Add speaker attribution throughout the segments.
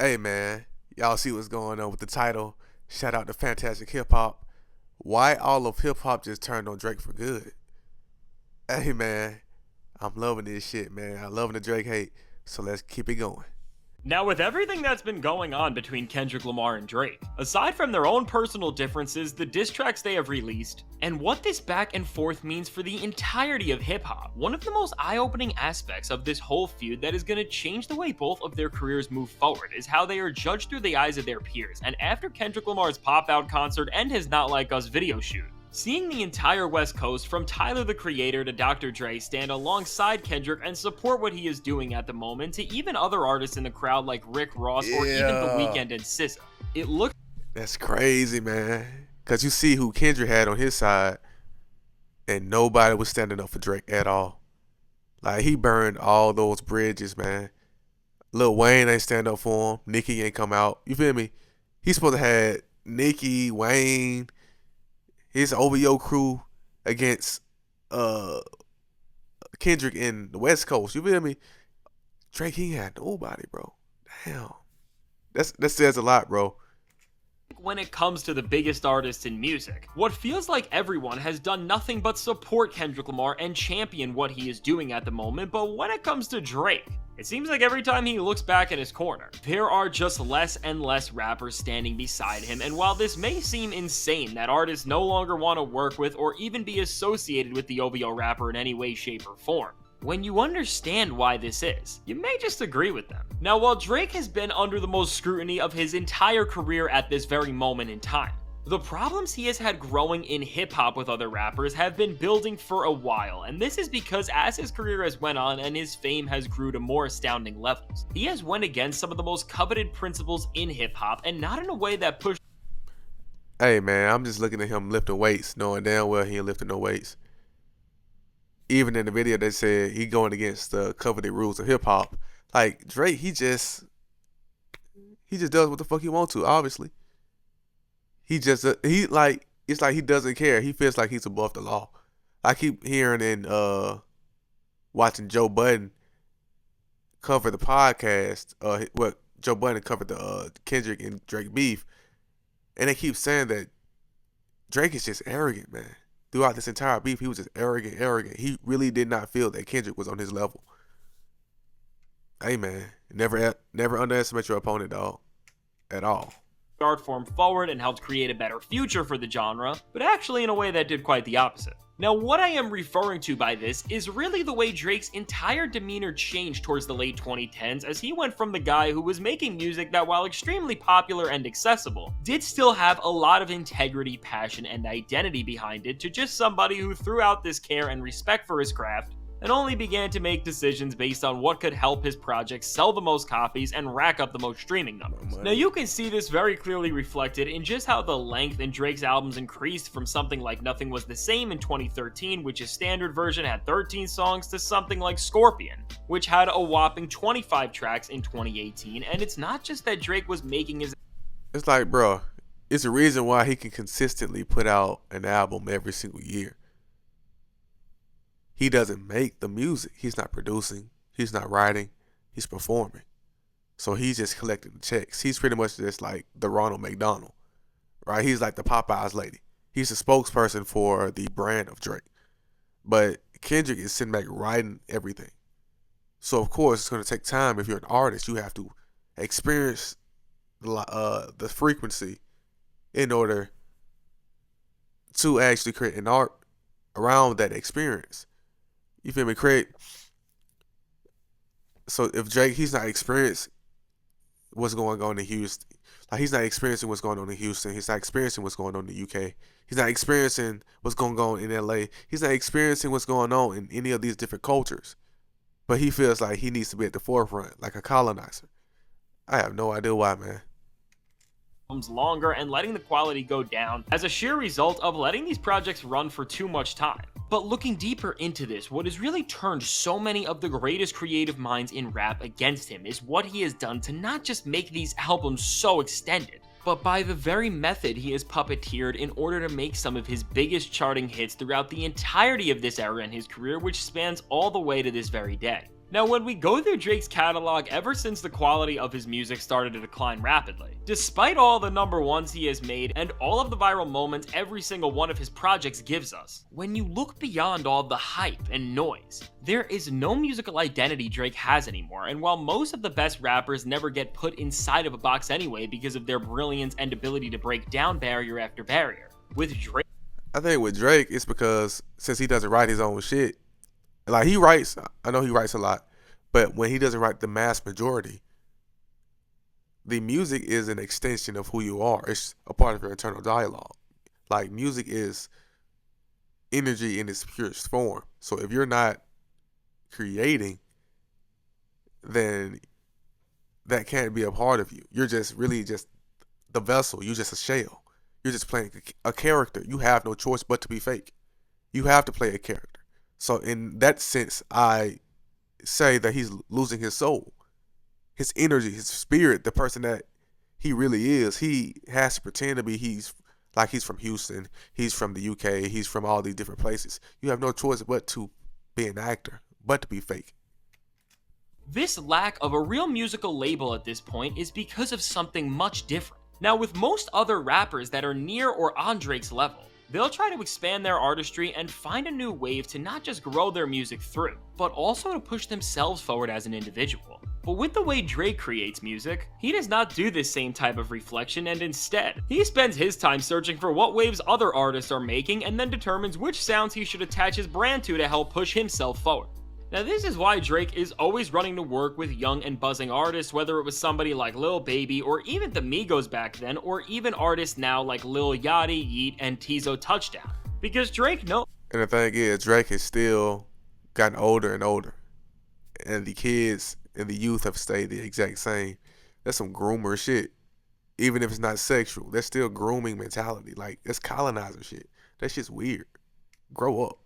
Speaker 1: Hey man, y'all see what's going on with the title? Shout out to Fantastic Hip Hop. Why all of hip hop just turned on Drake for good? Hey man, I'm loving this shit, man. I'm loving the Drake hate. So let's keep it going.
Speaker 2: Now, with everything that's been going on between Kendrick Lamar and Drake, aside from their own personal differences, the diss tracks they have released, and what this back and forth means for the entirety of hip hop, one of the most eye-opening aspects of this whole feud that is going to change the way both of their careers move forward is how they are judged through the eyes of their peers. And after Kendrick Lamar's Pop-Out concert and his Not Like Us video shoot, seeing the entire West Coast, from Tyler the Creator to Dr. Dre, stand alongside Kendrick and support what he is doing at the moment, to even other artists in the crowd like Rick Ross or even The Weeknd and SZA, it looks...
Speaker 1: That's crazy, man. Because you see who Kendrick had on his side, and nobody was standing up for Drake at all. Like, he burned all those bridges, man. Lil Wayne ain't stand up for him. Nicki ain't come out. You feel me? He's supposed to have Nicki, Wayne, his OVO crew against Kendrick in the West Coast. You feel me? Drake, he had nobody, bro. Damn. That says a lot, bro.
Speaker 2: When it comes to the biggest artists in music, what feels like everyone has done nothing but support Kendrick Lamar and champion what he is doing at the moment, but when it comes to Drake, it seems like every time he looks back in his corner, there are just less and less rappers standing beside him. And while this may seem insane that artists no longer want to work with or even be associated with the OVO rapper in any way, shape, or form, when you understand why this is, you may just agree with them. Now, while Drake has been under the most scrutiny of his entire career at this very moment in time, the problems he has had growing in hip-hop with other rappers have been building for a while, and this is because as his career has went on and his fame has grew to more astounding levels, he has went against some of the most coveted principles in hip-hop, and not in a way that pushed...
Speaker 1: Hey, man, I'm just looking at him lifting weights, knowing damn well he ain't lifting no weights. Even in the video, they said he going against the coveted rules of hip-hop. Like, Drake, he just does what the fuck he wants to, obviously. It's like he doesn't care. He feels like he's above the law. I keep hearing and watching Joe Budden cover the podcast. Joe Budden covered the Kendrick and Drake beef, and they keep saying that Drake is just arrogant, man. Throughout this entire beef, he was just arrogant. He really did not feel that Kendrick was on his level. Hey, man, never underestimate your opponent, dog, at all.
Speaker 2: art form forward and helped create a better future for the genre, but actually in a way that did quite the opposite. Now, what I am referring to by this is really the way Drake's entire demeanor changed towards the late 2010s, as he went from the guy who was making music that, while extremely popular and accessible, did still have a lot of integrity, passion, and identity behind it, to just somebody who threw out this care and respect for his craft and only began to make decisions based on what could help his project sell the most copies and rack up the most streaming numbers. Now, you can see this very clearly reflected in just how the length in Drake's albums increased from something like Nothing Was the Same in 2013, which his standard version had 13 songs, to something like Scorpion, which had a whopping 25 tracks in 2018. And it's not just that Drake was making his...
Speaker 1: It's like, bro, it's a reason why he can consistently put out an album every single year. He doesn't make the music. He's not producing. He's not writing. He's performing. So he's just collecting the checks. He's pretty much just like the Ronald McDonald, right? He's like the Popeyes lady. He's a spokesperson for the brand of Drake. But Kendrick is sitting back writing everything. So, of course, it's going to take time. If you're an artist, you have to experience the frequency in order to actually create an art around that experience. You feel me? So if Drake, he's not experiencing what's going on in Houston. Like, he's not experiencing what's going on in Houston. He's not experiencing what's going on in the UK. He's not experiencing what's going on in LA. He's not experiencing what's going on in any of these different cultures. But he feels like he needs to be at the forefront, like a colonizer. I have no idea why, man.
Speaker 2: Longer and letting the quality go down as a sheer result of letting these projects run for too much time. But looking deeper into this, what has really turned so many of the greatest creative minds in rap against him is what he has done to not just make these albums so extended, but by the very method he has puppeteered in order to make some of his biggest charting hits throughout the entirety of this era in his career, which spans all the way to this very day. Now, when we go through Drake's catalog, ever since the quality of his music started to decline rapidly, despite all the number ones he has made and all of the viral moments every single one of his projects gives us, when you look beyond all the hype and noise, there is no musical identity Drake has anymore. And while most of the best rappers never get put inside of a box anyway because of their brilliance and ability to break down barrier after barrier, with Drake,
Speaker 1: I think with Drake, it's because since he doesn't write his own shit, like he writes, I know he writes a lot, but when he doesn't write the mass majority, the music is an extension of who you are. It's a part of your internal dialogue. Like music is energy in its purest form. So if you're not creating, then that can't be a part of you. You're just really just the vessel. You're just a shell. You're just playing a character. You have no choice but to be fake. You have to play a character. So in that sense, I say that he's losing his soul, his energy, his spirit, the person that he really is. He has to pretend to be he's from Houston, he's from the UK, he's from all these different places. You have no choice but to be an actor, but to be fake.
Speaker 2: this lack of a real musical label at this point is because of something much different. Now, with most other rappers that are near or on Drake's level, they'll try to expand their artistry and find a new wave to not just grow their music through, but also to push themselves forward as an individual. But with the way Drake creates music, he does not do this same type of reflection, and instead, he spends his time searching for what waves other artists are making and then determines which sounds he should attach his brand to help push himself forward. Now, this is why Drake is always running to work with young and buzzing artists, whether it was somebody like Lil Baby or even the Migos back then, or even artists now like Lil Yachty, Yeat, and Tizo Touchdown. Because Drake knows.
Speaker 1: And the thing is, Drake has still gotten older and older. And the kids and the youth have stayed the exact same. That's some groomer shit. Even if it's not sexual, that's still grooming mentality. Like, that's colonizer shit. That shit's weird. Grow up.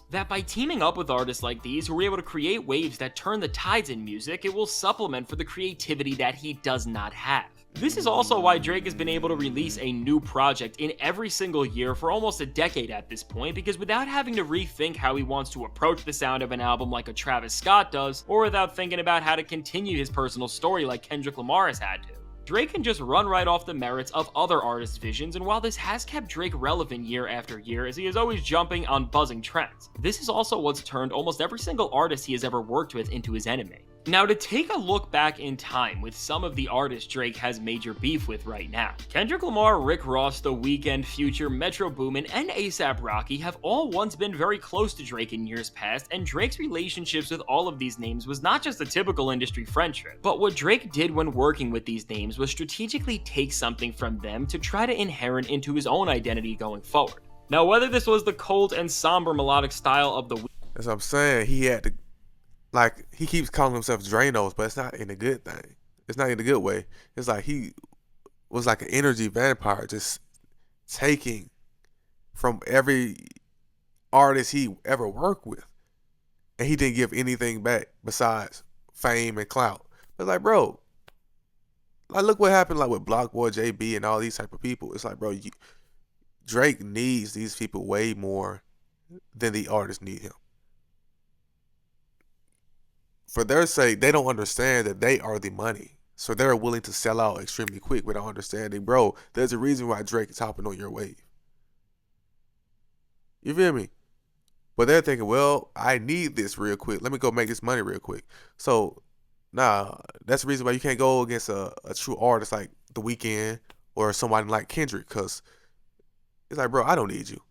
Speaker 2: That by teaming up with artists like these who are able to create waves that turn the tides in music, it will supplement for the creativity that he does not have. This is also why Drake has been able to release a new project in every single year for almost a decade at this point, because without having to rethink how he wants to approach the sound of an album like a Travis Scott does, or without thinking about how to continue his personal story like Kendrick Lamar has had to, Drake can just run right off the merits of other artists' visions, and while this has kept Drake relevant year after year as he is always jumping on buzzing trends, this is also what's turned almost every single artist he has ever worked with into his enemy. Now, to take a look back in time with some of the artists Drake has major beef with right now, Kendrick Lamar, Rick Ross, The Weeknd, Future, Metro Boomin, and A$AP Rocky have all once been very close to Drake in years past, and Drake's relationships with all of these names was not just a typical industry friendship, but what Drake did when working with these names was strategically take something from them to try to inherit into his own identity going forward. Now, whether this was the cold and somber melodic style of the
Speaker 1: As I'm saying, he had to, like, he keeps calling himself Dranos, but it's not in a good thing. It's not in a good way. It's like he was like an energy vampire, just taking from every artist he ever worked with. And he didn't give anything back besides fame and clout. But like, bro, like, look what happened like with Block Boy, JB, and all these type of people. It's like, bro, Drake needs these people way more than the artists need him. For their sake, they don't understand that they are the money. So they're willing to sell out extremely quick without understanding, bro, there's a reason why Drake is hopping on your wave. You feel me? But they're thinking, well, I need this real quick. Let me go make this money real quick. So, nah, that's the reason why you can't go against a true artist like The Weeknd or somebody like Kendrick, because it's like, bro, I don't need you.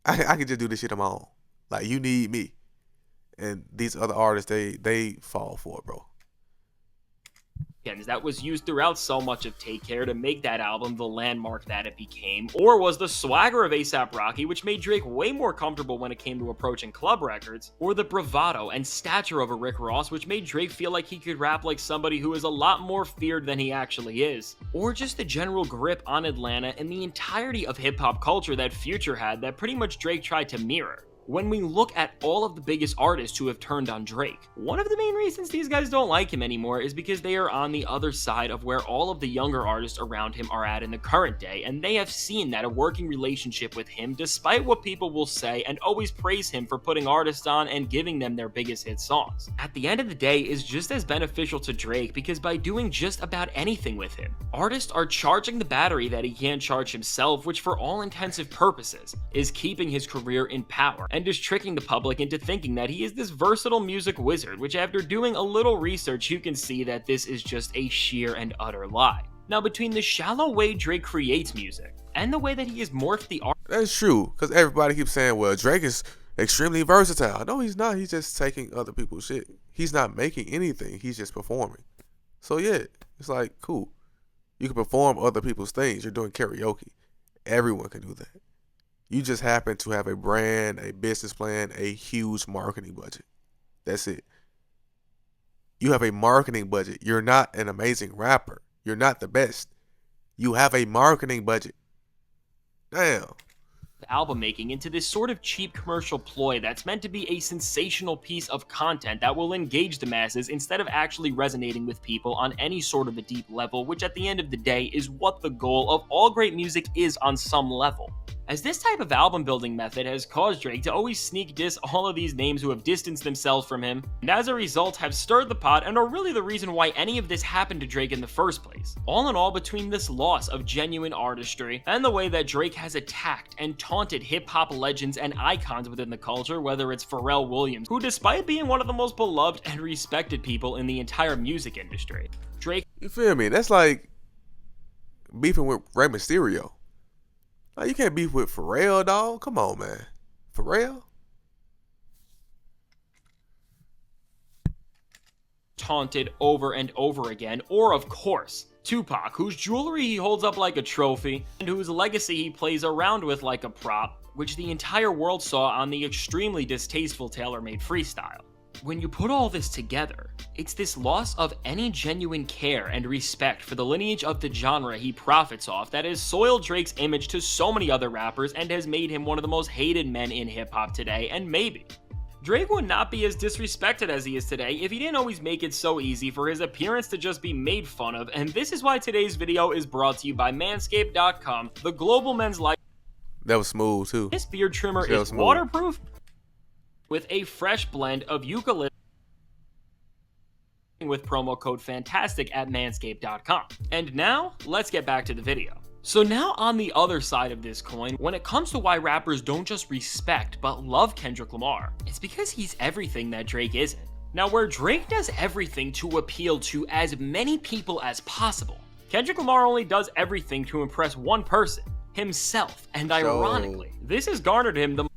Speaker 1: I can just do this shit on my own. Like, you need me. And these other artists, they fall for it, bro.
Speaker 2: That was used throughout so much of Take Care to make that album the landmark that it became, or was the swagger of A$AP Rocky, which made Drake way more comfortable when it came to approaching club records, or the bravado and stature of a Rick Ross, which made Drake feel like he could rap like somebody who is a lot more feared than he actually is, or just the general grip on Atlanta and the entirety of hip-hop culture that Future had that pretty much Drake tried to mirror. when we look at all of the biggest artists who have turned on Drake. One of the main reasons these guys don't like him anymore is because they are on the other side of where all of the younger artists around him are at in the current day, and they have seen that a working relationship with him, despite what people will say, and always praise him for putting artists on and giving them their biggest hit songs. At the end of the day, is just as beneficial to Drake because by doing just about anything with him, artists are charging the battery that he can't charge himself, which for all intensive purposes is keeping his career in power, and is tricking the public into thinking that he is this versatile music wizard, which after doing a little research you can see that this is just a sheer and utter lie. Now, between the shallow way Drake creates music and the way that he has morphed the art—
Speaker 1: That's true, because everybody keeps saying, well, Drake is extremely versatile. No, he's not. He's just taking other people's shit. He's not making anything. He's just performing. So yeah, it's like, cool. You can perform other people's things. You're doing karaoke. Everyone can do that. You just happen to have a brand, a business plan, a huge marketing budget. That's it. You have a marketing budget. You're not an amazing rapper. You're not the best. You have a marketing budget. Damn.
Speaker 2: album making into this sort of cheap commercial ploy that's meant to be a sensational piece of content that will engage the masses instead of actually resonating with people on any sort of a deep level, which at the end of the day is what the goal of all great music is on some level. As this type of album building method has caused Drake to always sneak diss all of these names who have distanced themselves from him, and as a result have stirred the pot and are really the reason why any of this happened to Drake in the first place. All in all, between this loss of genuine artistry and the way that Drake has attacked and taunted hip-hop legends and icons within the culture, whether it's Pharrell Williams, who despite being one of the most beloved and respected people in the entire music industry, Drake—
Speaker 1: You feel me? That's like beefing with Rey Mysterio. Like, you can't beef with Pharrell, dog. Come on, man. Pharrell?
Speaker 2: Taunted over and over again, or of course, Tupac, whose jewelry he holds up like a trophy, and whose legacy he plays around with like a prop, which the entire world saw on the extremely distasteful Tailor-Made freestyle. When you put all this together, it's this loss of any genuine care and respect for the lineage of the genre he profits off that has soiled Drake's image to so many other rappers and has made him one of the most hated men in hip-hop today, and maybe Drake would not be as disrespected as he is today if he didn't always make it so easy for his appearance to just be made fun of, and this is why today's video is brought to you by Manscaped.com, the global men's life.
Speaker 1: That was smooth, too.
Speaker 2: This beard trimmer is waterproof with a fresh blend of eucalyptus with promo code FANTASTIC at manscaped.com. And now, let's get back to the video. So now on the other side of this coin, when it comes to why rappers don't just respect but love Kendrick Lamar, it's because he's everything that Drake isn't. Now where Drake does everything to appeal to as many people as possible, Kendrick Lamar only does everything to impress one person, himself, and ironically, this has garnered him the—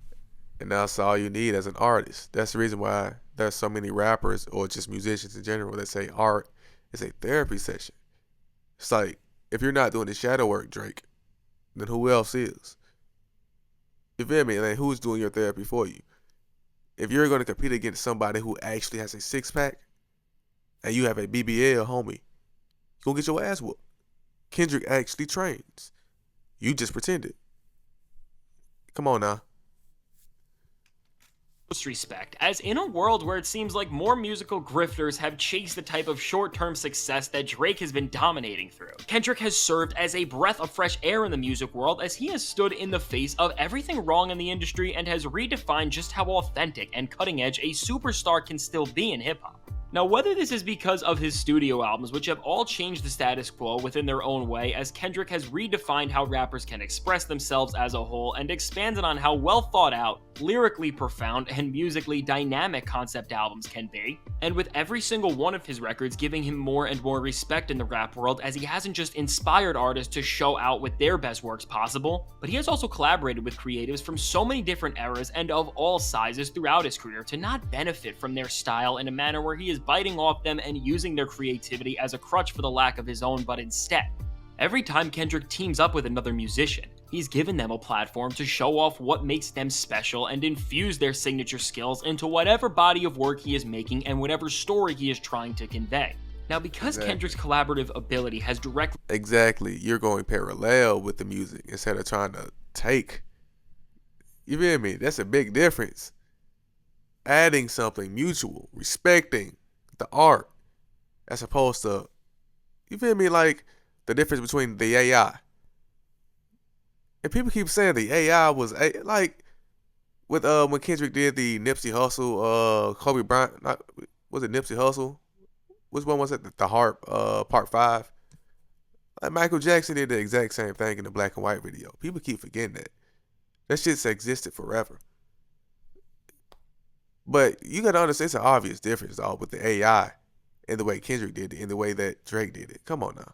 Speaker 1: And that's all you need as an artist. That's the reason why there's so many rappers or just musicians in general that say art is a therapy session. It's like, if you're not doing the shadow work, Drake, then who else is? You feel me? Like, who's doing your therapy for you? If you're going to compete against somebody who actually has a six-pack and you have a BBL, homie, you're going to get your ass whooped. Kendrick actually trains. You just pretended. Come on now.
Speaker 2: Respect, as in a world where it seems like more musical grifters have chased the type of short-term success that Drake has been dominating through, Kendrick has served as a breath of fresh air in the music world as he has stood in the face of everything wrong in the industry and has redefined just how authentic and cutting-edge a superstar can still be in hip-hop. Now, whether this is because of his studio albums, which have all changed the status quo within their own way, as Kendrick has redefined how rappers can express themselves as a whole and expanded on how well thought out, lyrically profound, and musically dynamic concept albums can be, and with every single one of his records giving him more and more respect in the rap world, as he hasn't just inspired artists to show out with their best works possible, but he has also collaborated with creatives from so many different eras and of all sizes throughout his career to not benefit from their style in a manner where he is biting off them and using their creativity as a crutch for the lack of his own, but instead, every time Kendrick teams up with another musician, he's given them a platform to show off what makes them special and infuse their signature skills into whatever body of work he is making and whatever story he is trying to convey. Now, because Kendrick's collaborative ability has directly—
Speaker 1: Exactly. You're going parallel with the music instead of trying to take You feel me? That's a big difference. Adding something mutual, respecting the art, as opposed to, you feel me, like the difference between the AI. And people keep saying the AI was like with when Kendrick did the Nipsey Hussle, Kobe Bryant, not was it Nipsey Hussle? Which one was it? The Harp, Part 5. Like Michael Jackson did the exact same thing in the black and white video. People keep forgetting that. That shit's existed forever. But you gotta understand it's an obvious difference, dog, with the AI and the way Kendrick did it and the way that Drake did it. Come on now.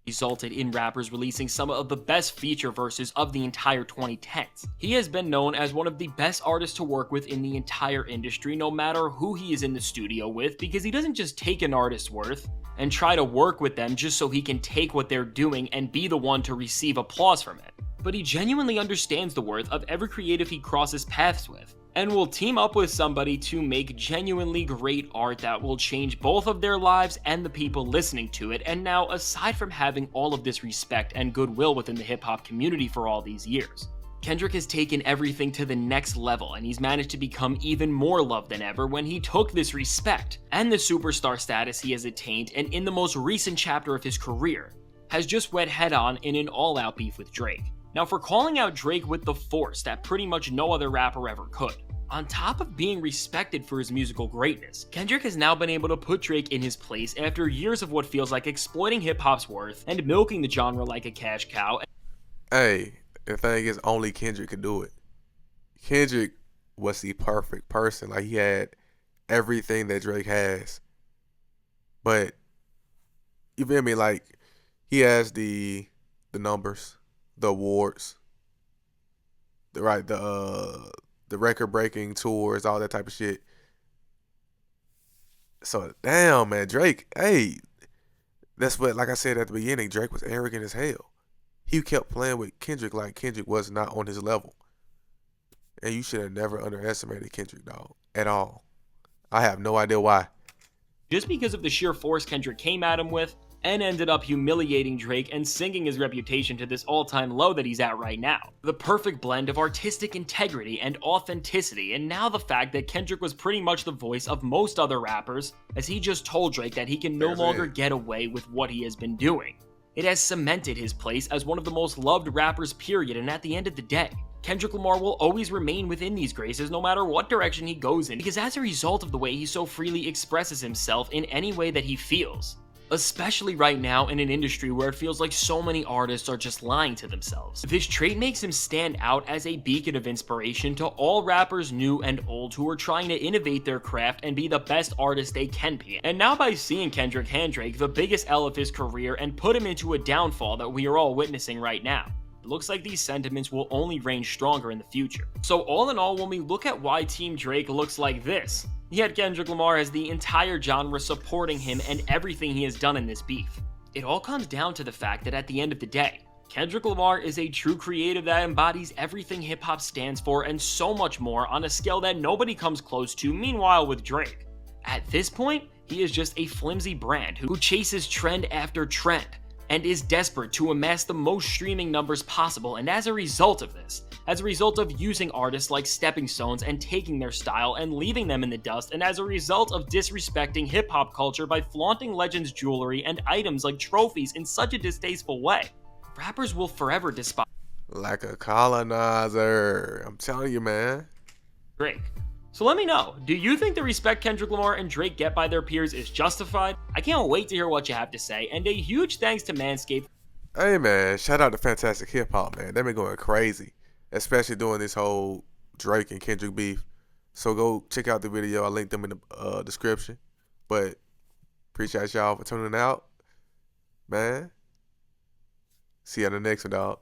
Speaker 2: Resulted in rappers releasing some of the best feature verses of the entire 2010s. He has been known as one of the best artists to work with in the entire industry, no matter who he is in the studio with, because he doesn't just take an artist's worth and try to work with them just so he can take what they're doing and be the one to receive applause from it. But he genuinely understands the worth of every creative he crosses paths with, and will team up with somebody to make genuinely great art that will change both of their lives and the people listening to it. And now, aside from having all of this respect and goodwill within the hip-hop community for all these years, Kendrick has taken everything to the next level, and he's managed to become even more loved than ever when he took this respect and the superstar status he has attained, and in the most recent chapter of his career, has just went head-on in an all-out beef with Drake. Now, for calling out Drake with the force that pretty much no other rapper ever could, on top of being respected for his musical greatness, Kendrick has now been able to put Drake in his place after years of what feels like exploiting hip-hop's worth and milking the genre like a cash cow.
Speaker 1: Hey, the thing is, only Kendrick could do it. Kendrick was the perfect person. Like, he had everything that Drake has. But, you feel me? Like, he has the numbers, the awards, the record breaking tours, all that type of shit. So damn, man, Drake, hey, that's what, like I said at the beginning, Drake was arrogant as hell. He kept playing with Kendrick like Kendrick was not on his level. And you should have never underestimated Kendrick, dog, at all. I have no idea why.
Speaker 2: Just because of the sheer force Kendrick came at him with, and ended up humiliating Drake and sinking his reputation to this all-time low that he's at right now. The perfect blend of artistic integrity and authenticity, and now the fact that Kendrick was pretty much the voice of most other rappers, as he just told Drake that he can no longer get away with what he has been doing. It has cemented his place as one of the most loved rappers, period, and at the end of the day, Kendrick Lamar will always remain within these graces no matter what direction he goes in, because as a result of the way he so freely expresses himself in any way that he feels. Especially right now in an industry where it feels like so many artists are just lying to themselves. This trait makes him stand out as a beacon of inspiration to all rappers new and old who are trying to innovate their craft and be the best artist they can be. And now by seeing Kendrick hand Drake the biggest L of his career and put him into a downfall that we are all witnessing right now, it looks like these sentiments will only reign stronger in the future. So all in all, when we look at why Team Drake looks like this, yet Kendrick Lamar has the entire genre supporting him and everything he has done in this beef. It all comes down to the fact that at the end of the day, Kendrick Lamar is a true creative that embodies everything hip-hop stands for and so much more on a scale that nobody comes close to. Meanwhile with Drake, at this point, he is just a flimsy brand who chases trend after trend and is desperate to amass the most streaming numbers possible, and as a result of this, as a result of using artists like stepping stones and taking their style and leaving them in the dust, and as a result of disrespecting hip-hop culture by flaunting legends' jewelry and items like trophies in such a distasteful way, rappers will forever despise
Speaker 1: Like a colonizer. I'm telling you, man.
Speaker 2: Drake. So let me know, do you think the respect Kendrick Lamar and Drake get by their peers is justified? I can't wait to hear what you have to say, and a huge thanks to Manscaped.
Speaker 1: Hey, man, shout out to Fantastic Hip Hop, man. They've been going crazy, especially doing this whole Drake and Kendrick beef. So go check out the video. I'll link them in the description. But appreciate y'all for tuning out, man. See you on the next one, dog.